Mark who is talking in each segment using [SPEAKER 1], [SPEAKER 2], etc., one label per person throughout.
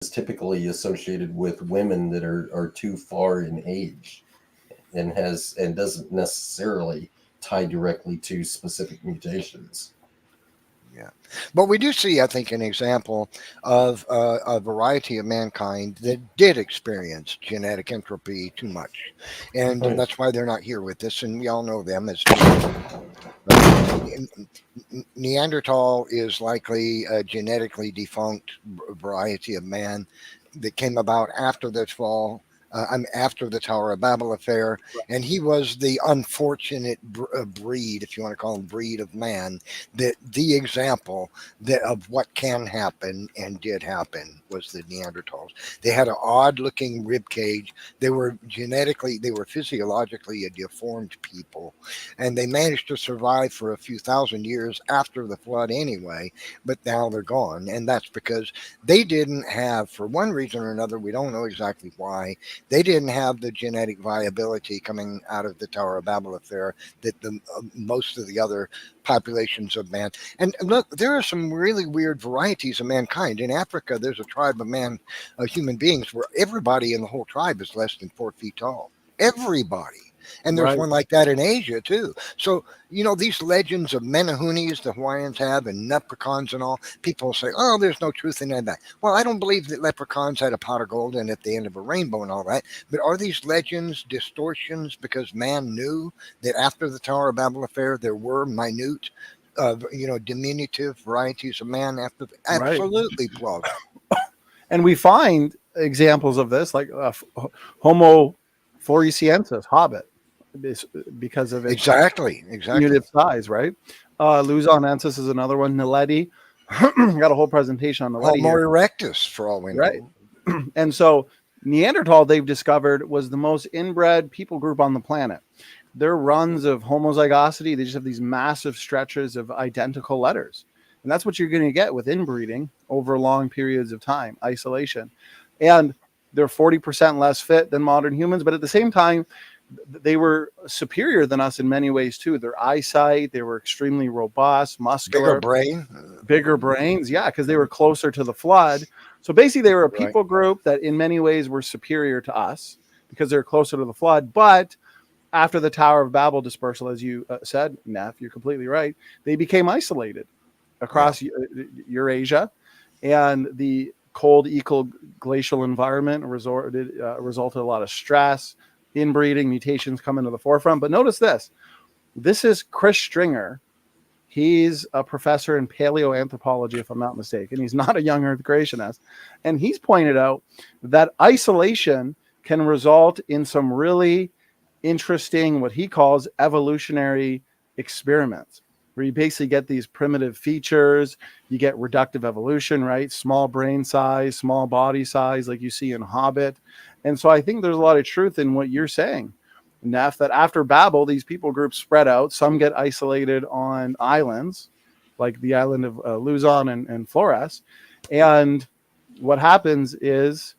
[SPEAKER 1] is typically associated with women that are too far in age, and doesn't necessarily tie directly to specific mutations.
[SPEAKER 2] Yeah, but we do see, I think, an example of a variety of mankind that did experience genetic entropy too much, and
[SPEAKER 1] Right.
[SPEAKER 2] that's why they're not here with us. And we all know them as Neanderthal. Neanderthal is likely a genetically defunct variety of man that came about after the fall. After the Tower of Babel affair, and he was the unfortunate breed, if you want to call him breed of man, that the example that of what can happen and did happen was the Neanderthals. They had an odd looking rib cage. They were physiologically a deformed people, and they managed to survive for a few thousand years after the flood anyway, but now they're gone. And that's because they didn't have, for one reason or another, we don't know exactly why, they didn't have the genetic viability coming out of the Tower of Babel affair that the most of the other populations of man. And look, there are some really weird varieties of mankind. In Africa, there's a tribe of human beings where everybody in the whole tribe is less than 4 feet tall. Everybody. And there's
[SPEAKER 3] Right.
[SPEAKER 2] one like that in Asia too. So, these legends of Menahunis the Hawaiians have and leprechauns and all, people say, oh, there's no truth in that. Well, I don't believe that leprechauns had a pot of gold and at the end of a rainbow and all that. But are these legends distortions because man knew that after the Tower of Babel affair, there were minute, diminutive varieties of man after?
[SPEAKER 3] Right.
[SPEAKER 2] Absolutely plausible.
[SPEAKER 3] And we find examples of this, like Homo floresiensis, Hobbit, because of its
[SPEAKER 2] Exactly.
[SPEAKER 3] diminutive size, right? Luzonensis is another one. Naledi, got a whole presentation on Naledi
[SPEAKER 2] Homo
[SPEAKER 3] here,
[SPEAKER 2] erectus, for all we know.
[SPEAKER 3] right? And so Neanderthal, they've discovered, was the most inbred people group on the planet. Their runs of homozygosity, they just have these massive stretches of identical letters. And that's what you're going to get with inbreeding over long periods of time, isolation. And they're 40% less fit than modern humans, but at the same time, they were superior than us in many ways too. Their eyesight, they were extremely robust, muscular, bigger brains. Yeah, because they were closer to the flood. So basically, they were a people group that in many ways were superior to us because they're closer to the flood. But after the Tower of Babel dispersal, as you said, Neff, you're completely right. They became isolated across Eurasia, and the cold glacial environment resulted in a lot of stress, inbreeding, mutations come into the forefront. But notice this. This is Chris Stringer. He's a professor in paleoanthropology, if I'm not mistaken. He's not a young Earth creationist. And he's pointed out that isolation can result in some really interesting, what he calls evolutionary experiments, where you basically get these primitive features. You get reductive evolution, right? Small brain size, small body size, like you see in Hobbit. And so I think there's a lot of truth in what you're saying, Neff, that after Babel, these people groups spread out. Some get isolated on islands, like the island of Luzon and Flores. And what happens is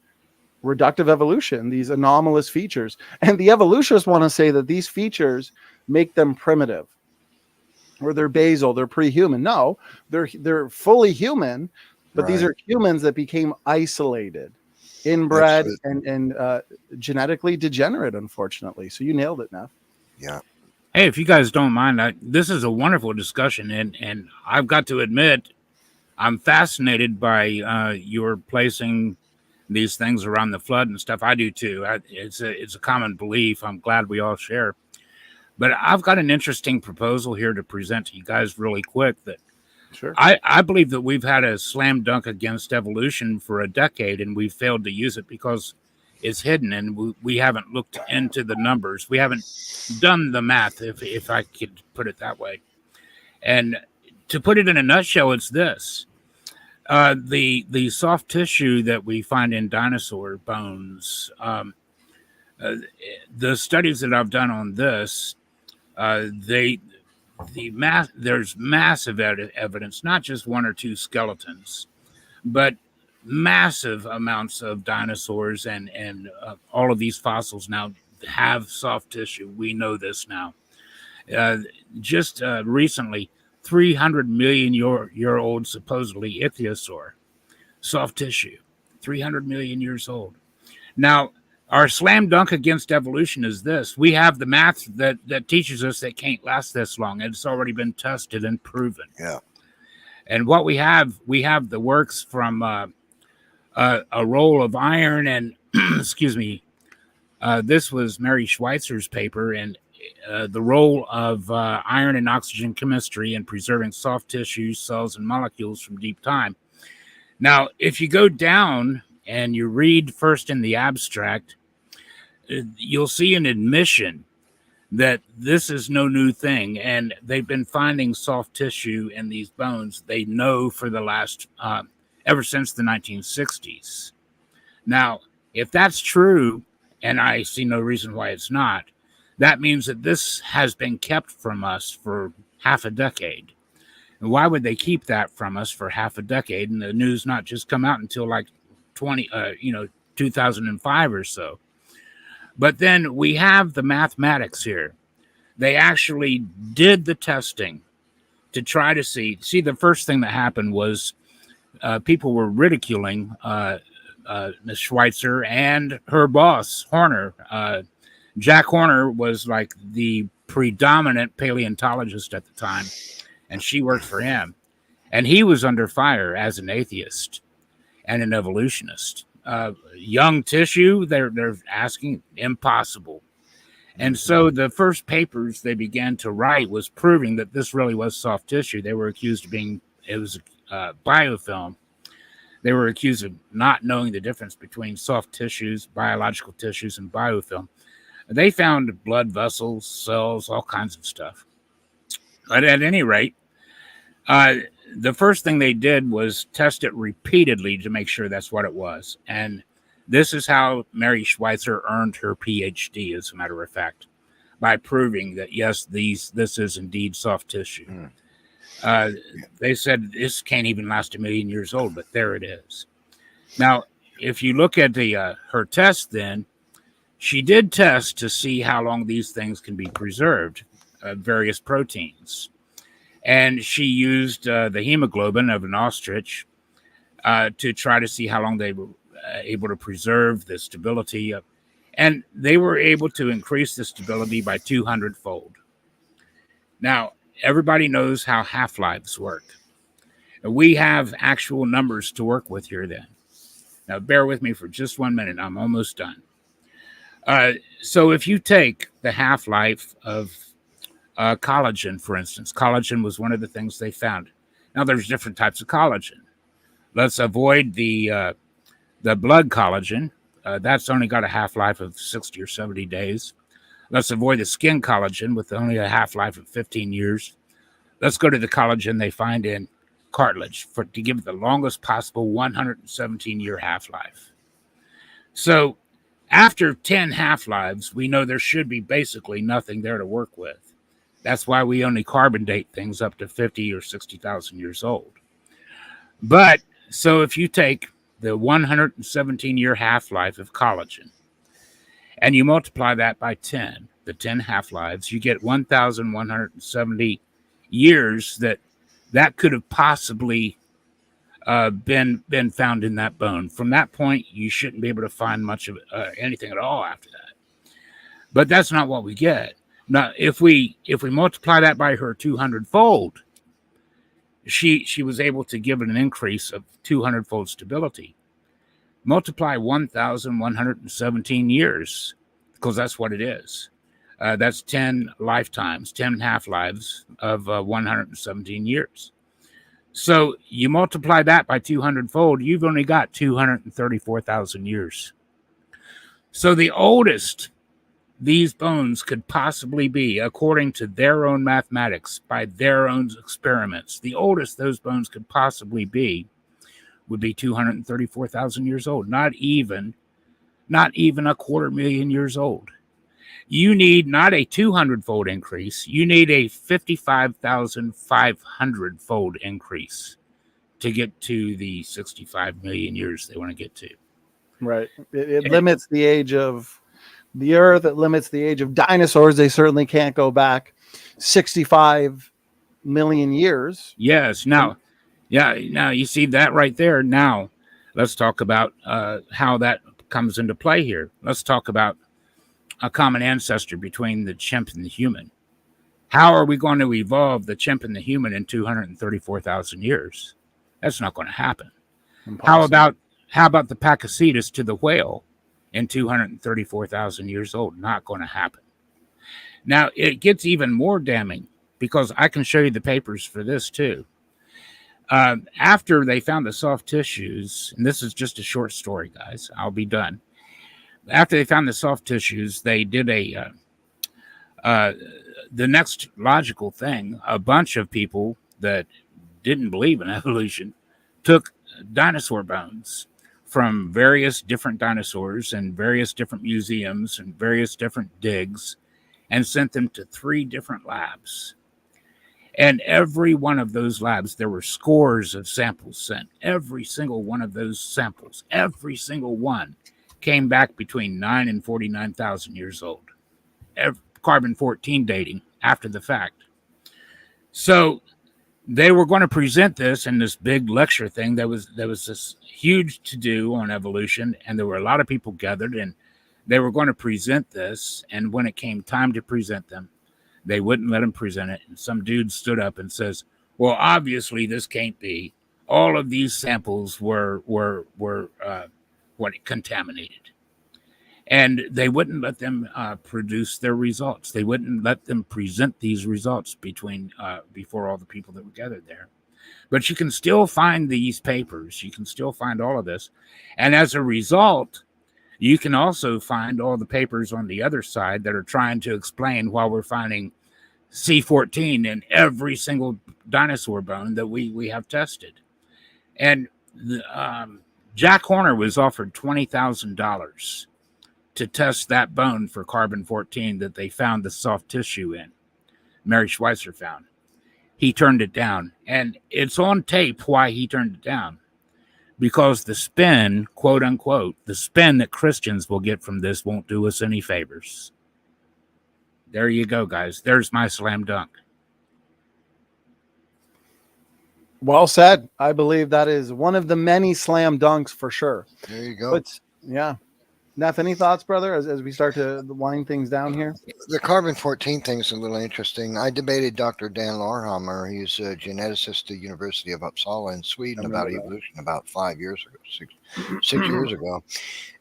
[SPEAKER 3] reductive evolution, these anomalous features. And the evolutionists want to say that these features make them primitive, or they're basal, they're pre-human. No, they're fully human, but these are humans that became isolated, inbred, and genetically degenerate, unfortunately. So you nailed it, Neff.
[SPEAKER 2] Yeah.
[SPEAKER 4] Hey, if you guys don't mind, this is a wonderful discussion, and I've got to admit, I'm fascinated by your placing these things around the flood and stuff. I do too. It's a common belief. I'm glad we all share. But I've got an interesting proposal here to present to you guys really quick. That
[SPEAKER 3] Sure.
[SPEAKER 4] I believe that we've had a slam dunk against evolution for a decade, and we've failed to use it because it's hidden, and we haven't looked into the numbers. We haven't done the math, if I could put it that way. And to put it in a nutshell, it's this. The soft tissue that we find in dinosaur bones, the studies that I've done on this, there's massive evidence, not just one or two skeletons, but massive amounts of dinosaurs and all of these fossils now have soft tissue. We know this now. Just recently, 300 million year old supposedly ichthyosaur, soft tissue. 300 million years old. Now, our slam dunk against evolution is this. We have the math that teaches us that can't last this long. It's already been tested and proven.
[SPEAKER 2] Yeah.
[SPEAKER 4] And what we have the works from a roll of iron and, excuse me, this was Mary Schweitzer's paper, and the role of iron and oxygen chemistry in preserving soft tissues, cells, and molecules from deep time. Now, if you go down and you read first in the abstract, you'll see an admission that this is no new thing, and they've been finding soft tissue in these bones, they know, for the last, ever since the 1960s. Now, if that's true, and I see no reason why it's not, that means that this has been kept from us for half a decade. And why would they keep that from us for half a decade and the news not just come out until like 2005 or so? But then we have the mathematics here. They actually did the testing to try to see. The first thing that happened was people were ridiculing Ms. Schweitzer and her boss, Horner. Jack Horner was like the predominant paleontologist at the time, and she worked for him. And he was under fire as an atheist and an evolutionist. Young tissue, they're asking, impossible. And so the first papers they began to write was proving that this really was soft tissue. They were accused of it was biofilm. They were accused of not knowing the difference between soft tissues, biological tissues, and biofilm. They found blood vessels, cells, all kinds of stuff. But at any rate, the first thing they did was test it repeatedly to make sure that's what it was. And this is how Mary Schweitzer earned her PhD, as a matter of fact, by proving that, yes, this is indeed soft tissue. They said this can't even last 1 million years old, but there it is. Now, if you look at her test, then she did test to see how long these things can be preserved, various proteins. And she used the hemoglobin of an ostrich to try to see how long they were able to preserve the stability. And they were able to increase the stability by 200-fold. Now, everybody knows how half-lives work. We have actual numbers to work with here then. Now, bear with me for just 1 minute. I'm almost done. So if you take the half-life of collagen, for instance, collagen was one of the things they found. Now, there's different types of collagen. Let's avoid the blood collagen. That's only got a half-life of 60 or 70 days. Let's avoid the skin collagen with only a half-life of 15 years. Let's go to the collagen they find in cartilage to give it the longest possible 117-year half-life. So after 10 half-lives, we know there should be basically nothing there to work with. That's why we only carbon date things up to 50 or 60,000 years old. But so if you take the 117-year half-life of collagen and you multiply that by 10, the 10 half-lives, you get 1,170 years that could have possibly been found in that bone. From that point, you shouldn't be able to find much of anything at all after that. But that's not what we get. Now, if we multiply that by her 200-fold, she was able to give it an increase of 200-fold stability. Multiply 1,117 years, because that's what it is. That's 10 lifetimes, 10 half-lives of 117 years. So you multiply that by 200-fold, you've only got 234,000 years. So the oldest these bones could possibly be, according to their own mathematics, by their own experiments, the oldest those bones could possibly be would be 234,000 years old, not even 250,000 years old. You need not a 200-fold increase, you need a 55,500-fold increase to get to the 65 million years they want to get to.
[SPEAKER 3] Right. It limits the age of the Earth. It limits the age of dinosaurs. They certainly can't go back 65 million years.
[SPEAKER 4] Yes. Now you see that right there. Now, Let's talk about how that comes into play here. Let's talk about a common ancestor between the chimp and the human. How are we going to evolve the chimp and the human in 234,000 years? That's not going to happen. How
[SPEAKER 3] Impossible.
[SPEAKER 4] about the Pakicetus to the whale in 234,000 years old? Not going to happen. Now, it gets even more damning because I can show you the papers for this too. After they found the soft tissues, and this is just a short story, guys, I'll be done. After they found the soft tissues, they did the next logical thing. A bunch of people that didn't believe in evolution took dinosaur bones from various different dinosaurs and various different museums and various different digs and sent them to 3 different labs. And every one of those labs, there were scores of samples sent. Every single one of those samples, every single one came back between 9 and 49,000 years old. Carbon-14 dating after the fact. So they were going to present this in this big lecture thing. There was this huge to do on evolution, and there were a lot of people gathered, and they were going to present this. And when it came time to present them, they wouldn't let them present it. And some dude stood up and says, "Well, obviously this can't be. All of these samples were contaminated." And they wouldn't let them produce their results. They wouldn't let them present these results before all the people that were gathered there. But you can still find these papers. You can still find all of this. And as a result, you can also find all the papers on the other side that are trying to explain why we're finding C14 in every single dinosaur bone that we have tested. And Jack Horner was offered $20,000 to test that bone for carbon-14 that they found the soft tissue in. Mary Schweitzer found. He turned it down. And it's on tape why he turned it down. Because the spin, quote unquote, the spin that Christians will get from this won't do us any favors. There you go, guys. There's my slam dunk.
[SPEAKER 3] Well said. I believe that is one of the many slam dunks for sure.
[SPEAKER 2] There you go.
[SPEAKER 3] But yeah. Neff, any thoughts, brother, as we start to wind things down here?
[SPEAKER 2] The carbon-14 thing is a little interesting. I debated Dr. Dan Larhammer. He's a geneticist at the University of Uppsala in Sweden about evolution about 5 years ago, six years ago.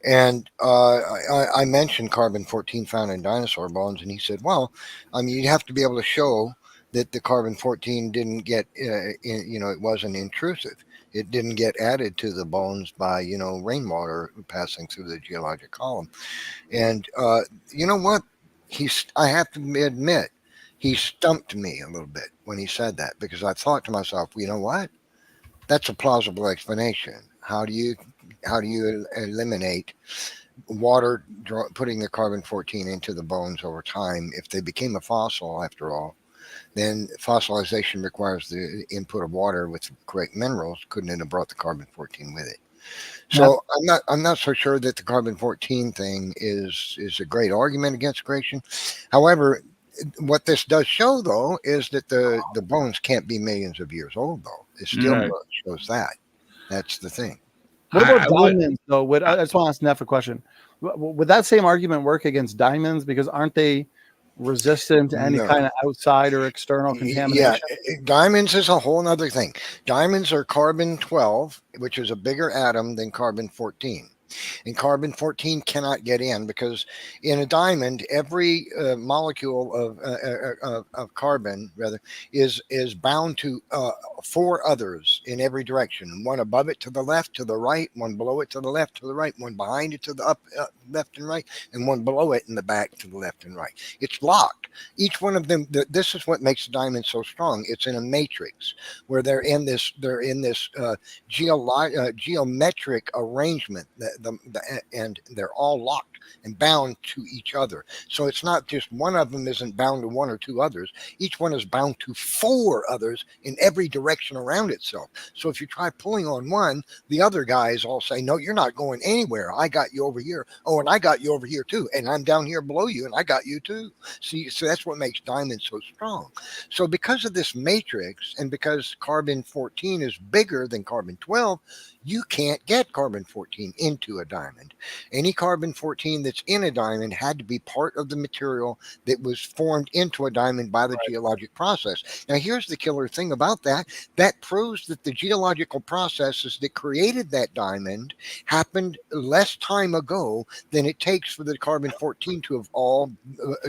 [SPEAKER 2] And I mentioned carbon-14 found in dinosaur bones, and he said, well, I mean, you have to be able to show that the carbon-14 didn't get, it wasn't intrusive. It didn't get added to the bones by, rainwater passing through the geologic column. And you know what? I have to admit, he stumped me a little bit when he said that, because I thought to myself, you know what? That's a plausible explanation. How do you eliminate water putting the carbon-14 into the bones over time? If they became a fossil, after all, then fossilization requires the input of water with the correct minerals. Couldn't it have brought the carbon-14 with it? So I'm not so sure that the carbon-14 thing is a great argument against creation. However, what this does show, though, is that the bones can't be millions of years old, though. It still shows that. That's the thing.
[SPEAKER 3] What about diamonds, though? I just want to ask Neff a question. Would that same argument work against diamonds? Because aren't they resistant to any kind of outside or external contamination?
[SPEAKER 2] Yeah, diamonds is a whole other thing. Diamonds are carbon-12, which is a bigger atom than carbon-14. And carbon-14 cannot get in, because in a diamond, every molecule of carbon, rather, is bound to 4 others in every direction. One above it to the left, to the right, one below it to the left, to the right, one behind it to the up left and right, and one below it in the back to the left and right. It's locked. Each one of them. This is what makes a diamond so strong. It's in a matrix where they're in this geometric arrangement. And they're all locked and bound to each other. So it's not just one of them isn't bound to 1 or 2 others. Each one is bound to 4 others in every direction around itself. So if you try pulling on one, the other guys all say, no, you're not going anywhere. I got you over here. Oh, and I got you over here too. And I'm down here below you, and I got you too. See, so that's what makes diamonds so strong. So because of this matrix, and because carbon-14 is bigger than carbon-12, You can't get carbon-14 into a diamond. Any carbon-14 that's in a diamond had to be part of the material that was formed into a diamond by the geologic process. Now, here's the killer thing about that. That proves that the geological processes that created that diamond happened less time ago than it takes for the carbon-14 to have all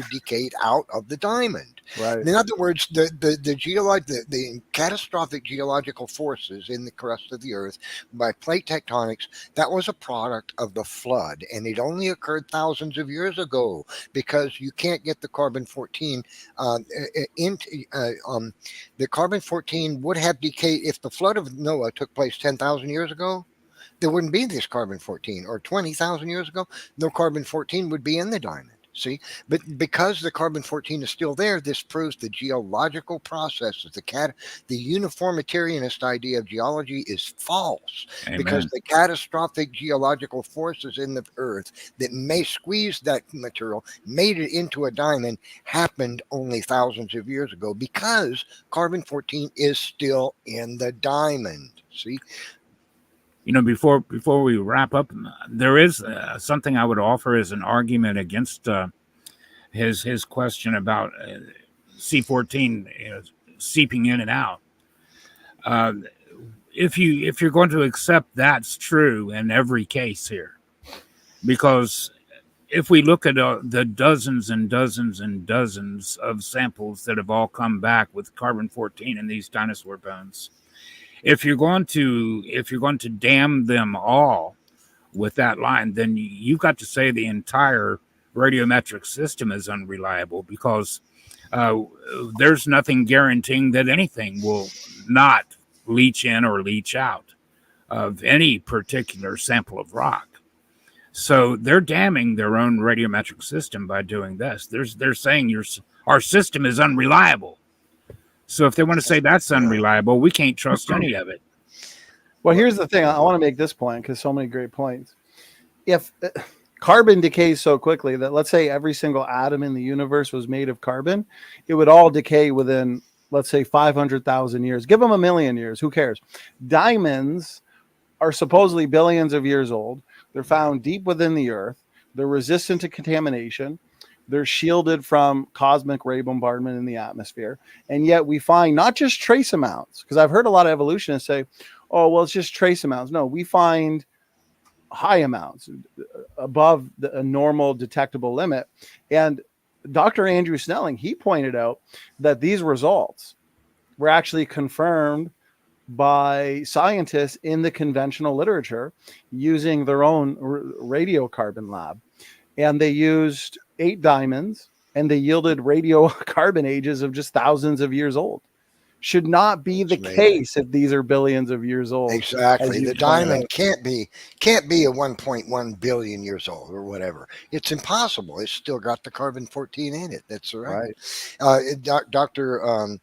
[SPEAKER 2] decayed out of the diamond.
[SPEAKER 3] Right.
[SPEAKER 2] In other words, the catastrophic geological forces in the crust of the Earth by plate tectonics, that was a product of the flood, and it only occurred thousands of years ago because you can't get the carbon-14 into the carbon-14 would have decayed if the flood of Noah took place 10,000 years ago. There wouldn't be this carbon-14, or 20,000 years ago, no carbon-14 would be in the diamond. See, but because the carbon-14 is still there, this proves the geological processes, the uniformitarianist idea of geology is false.
[SPEAKER 4] Amen.
[SPEAKER 2] Because the catastrophic geological forces in the earth that may squeeze that material, made it into a diamond, happened only thousands of years ago because carbon-14 is still in the diamond. See?
[SPEAKER 4] You know, before we wrap up, there is something I would offer as an argument against his question about C14 seeping in and out. If you're going to accept that's true in every case here, because if we look at the dozens and dozens and dozens of samples that have all come back with carbon-14 in these dinosaur bones. If you're going to damn them all with that line, then you've got to say the entire radiometric system is unreliable, because there's nothing guaranteeing that anything will not leach in or leach out of any particular sample of rock. So they're damning their own radiometric system by doing this. They're saying our system is unreliable. So if they want to say that's unreliable, we can't trust any of it.
[SPEAKER 3] Well, here's the thing. I want to make this point because so many great points. If carbon decays so quickly that, let's say, every single atom in the universe was made of carbon, it would all decay within, let's say, 500,000 years. Give them 1,000,000 years. Who cares? Diamonds are supposedly billions of years old. They're found deep within the earth. They're resistant to contamination. They're shielded from cosmic ray bombardment in the atmosphere. And yet we find not just trace amounts, because I've heard a lot of evolutionists say, oh, well, it's just trace amounts. No, we find high amounts above a normal detectable limit. And Dr. Andrew Snelling, he pointed out that these results were actually confirmed by scientists in the conventional literature using their own radiocarbon lab. And they used 8 diamonds, and they yielded radiocarbon ages of just thousands of years old. Should not be the case if these are billions of years old.
[SPEAKER 2] Exactly. The diamond can't be a 1.1 billion years old or whatever. It's impossible. It's still got the carbon-14 in it. That's right. Doctor,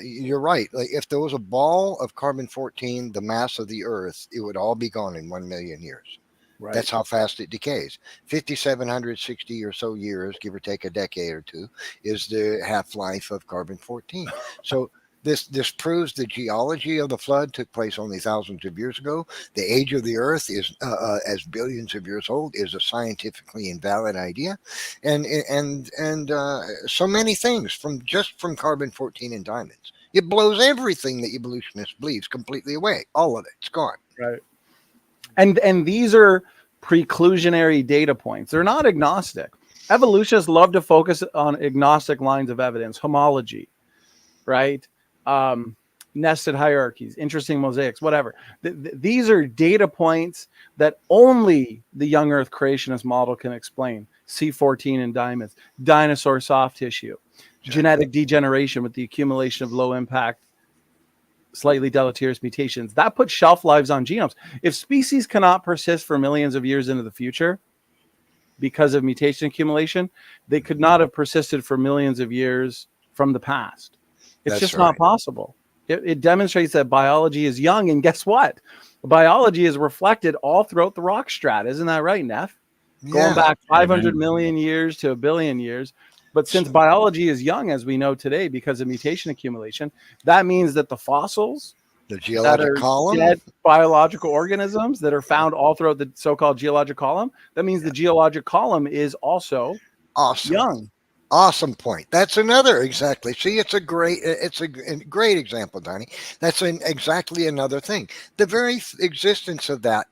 [SPEAKER 2] you're right. Like, if there was a ball of carbon-14 the mass of the Earth, it would all be gone in 1 million years. Right. That's how fast it decays. 5,760 or so years, give or take a decade or two, is the half-life of carbon-14. So this proves the geology of the flood took place only thousands of years ago. The age of the Earth is as billions of years old is a scientifically invalid idea, and so many things from carbon-14 and diamonds. It blows everything that evolutionists believe completely away. All of it, it's gone.
[SPEAKER 3] Right. And these are preclusionary data points. They're not agnostic. Evolutionists love to focus on agnostic lines of evidence, homology, right? Nested hierarchies, interesting mosaics, whatever. These are data points that only the young Earth creationist model can explain. C14 in diamonds, dinosaur soft tissue, genetic degeneration with the accumulation of low impact slightly deleterious mutations. That puts shelf lives on genomes. If species cannot persist for millions of years into the future because of mutation accumulation, they could not have persisted for millions of years from the past. It's just not possible. It demonstrates that biology is young, and guess what? Biology is reflected all throughout the rock strata. Isn't that right, Neff? Yeah. Going back 500 million years to 1 billion years. But since biology is young, as we know today, because of mutation accumulation, that means that the fossils
[SPEAKER 2] The
[SPEAKER 3] that
[SPEAKER 2] geologic
[SPEAKER 3] are
[SPEAKER 2] column.
[SPEAKER 3] dead biological organisms that are found all throughout the so-called geologic column. That means the geologic column is also
[SPEAKER 2] Awesome.
[SPEAKER 3] young.
[SPEAKER 2] Awesome point. That's another exactly. See, it's a great example, Donnie. That's exactly another thing. The very existence of that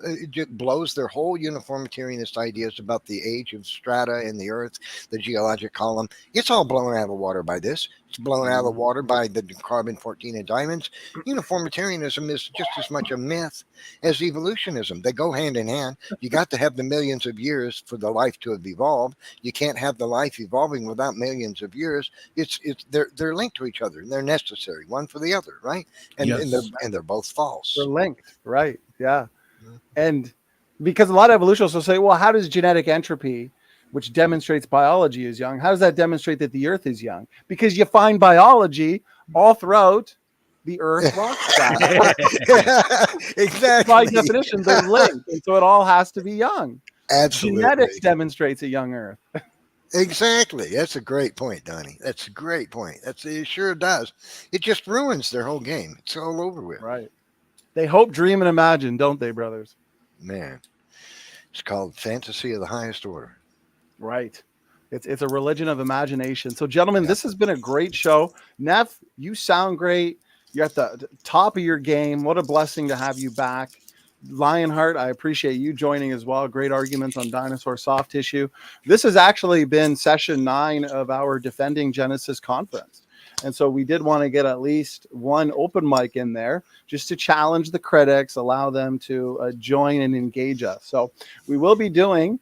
[SPEAKER 2] it just blows their whole uniformitarianist ideas about the age of strata in the Earth, the geologic column. It's all blown out of the water by this. It's blown out of the water by the carbon-14 in diamonds. Uniformitarianism is just as much a myth as evolutionism. They go hand in hand. You got to have the millions of years for the life to have evolved. You can't have the life evolving without millions of years. They're linked to each other and they're necessary, one for the other, right? And
[SPEAKER 4] Yes.
[SPEAKER 2] they're both false.
[SPEAKER 3] They're linked, right? Yeah.
[SPEAKER 2] Mhm.
[SPEAKER 3] And because a lot of evolutionists will say, well, how does genetic entropy, which demonstrates biology is young, how does that demonstrate that the Earth is young? Because you find biology all throughout the Earth rock strata.
[SPEAKER 2] Exactly.
[SPEAKER 3] By definition, they're linked. And so it all has to be young.
[SPEAKER 2] Absolutely.
[SPEAKER 3] Genetics demonstrates a young Earth.
[SPEAKER 2] Exactly. That's a great point, Donnie. That's a great point. It sure does. It just ruins their whole game. It's all over with.
[SPEAKER 3] Right. They hope, dream, and imagine, don't they, brothers?
[SPEAKER 2] Man. It's called fantasy of the highest order.
[SPEAKER 3] Right. It's a religion of imagination. So, gentlemen,
[SPEAKER 2] Yeah.
[SPEAKER 3] this has been a great show. Neff, you sound great. You're at the top of your game. What a blessing to have you back. Lionheart, I appreciate you joining as well. Great arguments on dinosaur soft tissue. This has actually been session 9 of our Defending Genesis conference. And so we did want to get at least one open mic in there just to challenge the critics, allow them to join and engage us. So we will be doing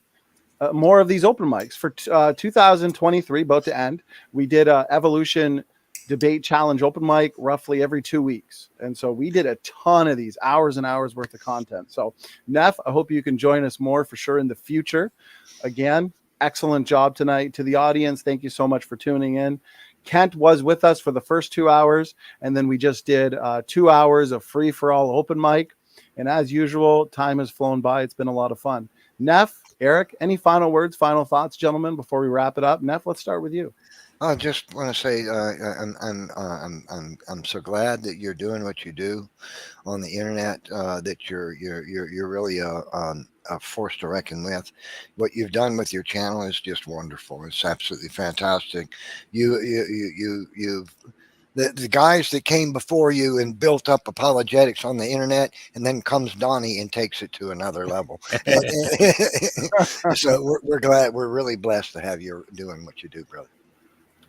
[SPEAKER 3] more of these open mics for 2023, about to end. We did evolution debate challenge open mic roughly every 2 weeks. And so we did a ton of these, hours and hours worth of content. So Neff, I hope you can join us more for sure in the future. Again, excellent job tonight. To the audience, thank you so much for tuning in. Kent was with us for the first 2 hours, and then we just did 2 hours of free-for-all open mic. And as usual, time has flown by. It's been a lot of fun. Neff, Eric, any final words, final thoughts, gentlemen, before we wrap it up? Neff, let's start with you.
[SPEAKER 2] I just want to say I'm so glad that you're doing what you do on the internet. That you're really a force to reckon with. What you've done with your channel is just wonderful. It's absolutely fantastic. You've the guys that came before you and built up apologetics on the internet, and then comes Donnie and takes it to another level. So we're glad. We're really blessed to have you doing what you do, brother.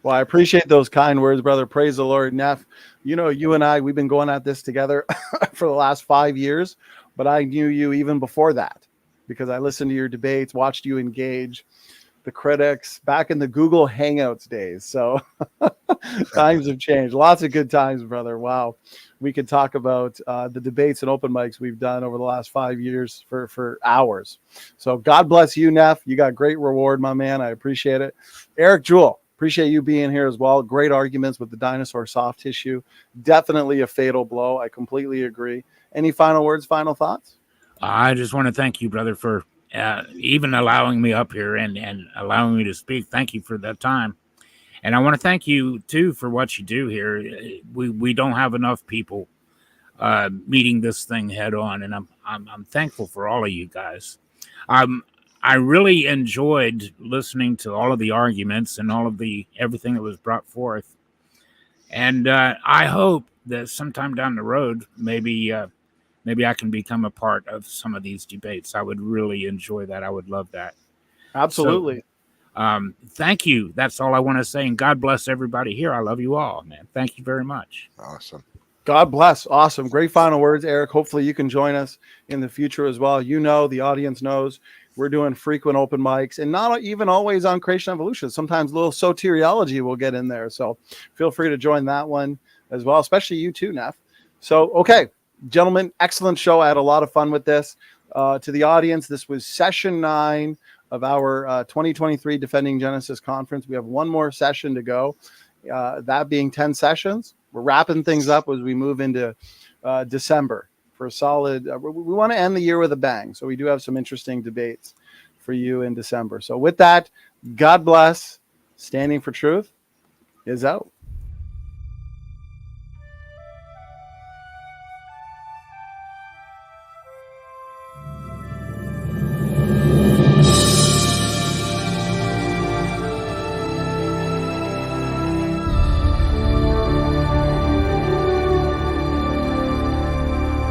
[SPEAKER 3] Well, I appreciate those kind words, brother. Praise the Lord. Neff, you know, you and I, we've been going at this together for the last 5 years, but I knew you even before that because I listened to your debates, watched you engage the critics back in the Google Hangouts days. So times have changed. Lots of good times, brother. Wow. We could talk about the debates and open mics we've done over the last 5 years for hours. So God bless you, Neff. You got great reward, my man. I appreciate it. Eric Jewell, appreciate you being here as well. Great arguments with the dinosaur soft tissue. Definitely a fatal blow. I completely agree. Any final words, final thoughts?
[SPEAKER 4] I just want to thank you, brother, for even allowing me up here and allowing me to speak. Thank you for that time. And I want to thank you, too, for what you do here. We don't have enough people meeting this thing head on, and I'm thankful for all of you guys. I really enjoyed listening to all of the arguments and all of everything that was brought forth. And I hope that sometime down the road, maybe I can become a part of some of these debates. I would really enjoy that. I would love that.
[SPEAKER 3] Absolutely.
[SPEAKER 4] So, thank you. That's all I want to say. And God bless everybody here. I love you all, man. Thank you very much.
[SPEAKER 2] Awesome.
[SPEAKER 3] God bless. Awesome. Great final words, Eric. Hopefully you can join us in the future as well. You know, the audience knows we're doing frequent open mics and not even always on creation evolution. Sometimes a little soteriology will get in there. So feel free to join that one as well, especially you too, Neff. So, okay, gentlemen, excellent show. I had a lot of fun with this. To the audience, this was session 9 of our 2023 Defending Genesis conference. We have one more session to go, that being 10 sessions. We're wrapping things up as we move into December for a solid. We want to end the year with a bang. So we do have some interesting debates for you in December. So with that, God bless. Standing for Truth is out.